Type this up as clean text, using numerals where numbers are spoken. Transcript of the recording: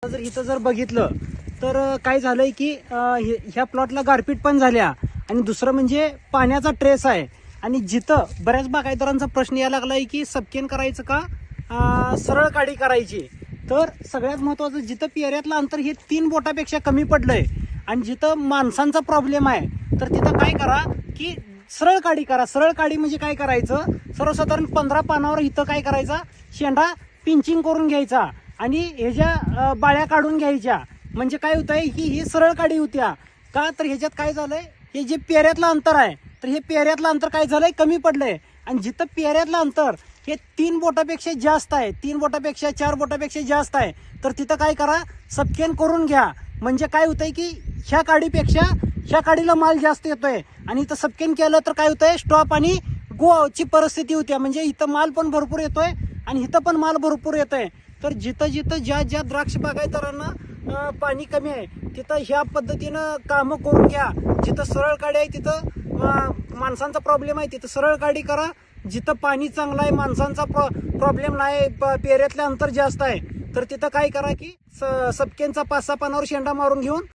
जर इथं जर बघितलं तर काय झालंय की ह्या प्लॉटला गारपीट पण झाल्या आणि दुसरं म्हणजे पाण्याचा ट्रेस आहे. आणि जिथं बऱ्याच बागायतदारांचा प्रश्न यायला लागलाय की सबकेन करायचं का सरळ काढी करायची. तर सगळ्यात महत्वाचं जिथं पेऱ्यातलं अंतर हे 3 बोटापेक्षा कमी पडलंय आणि जिथं माणसांचा प्रॉब्लेम आहे तर तिथं काय करा की सरळ काढी करा. सरळ काढी म्हणजे काय करायचं, सर्वसाधारण 15 पानावर इथं काय करायचा, शेंडा पिंचिंग करून घ्यायचा आणि ह्याच्या बाळ्या काढून घ्यायच्या. म्हणजे काय होतंय की ही सरळ काढी होत्या का, तर ह्याच्यात काय झालंय, हे जे पेऱ्यातलं अंतर आहे तर हे पेऱ्यातलं अंतर काय झालंय, कमी पडलंय. आणि जिथं पेऱ्यातलं अंतर हे 3 बोटापेक्षा जास्त आहे, 3 बोटापेक्षा 4 बोटापेक्षा जास्त आहे, तर तिथं काय करा, सबकेन करून घ्या. म्हणजे काय होतंय की ह्या काडीपेक्षा ह्या काडीला माल जास्त येतोय आणि इथं सबकेन केलं तर काय होतंय, स्टॉप आणि गोची परिस्थिती होती. म्हणजे इथं माल पण भरपूर येतोय आणि इथं पण माल भरपूर येतोय. तर जिथं जिथं ज्या द्राक्ष बागायतदारांना पाणी कमी आहे तिथं ह्या पद्धतीनं कामं करून घ्या. जिथं सरळ काडी आहे तिथं माणसांचा प्रॉब्लेम आहे तिथं सरळ काडी करा. जिथं पाणी चांगलं आहे, माणसांचा प्रॉब्लेम नाही, पेऱ्यातलं अंतर जास्त आहे, तर तिथं काय करा की सबकेनचा 5-6 पानावर शेंडा मारून घेऊन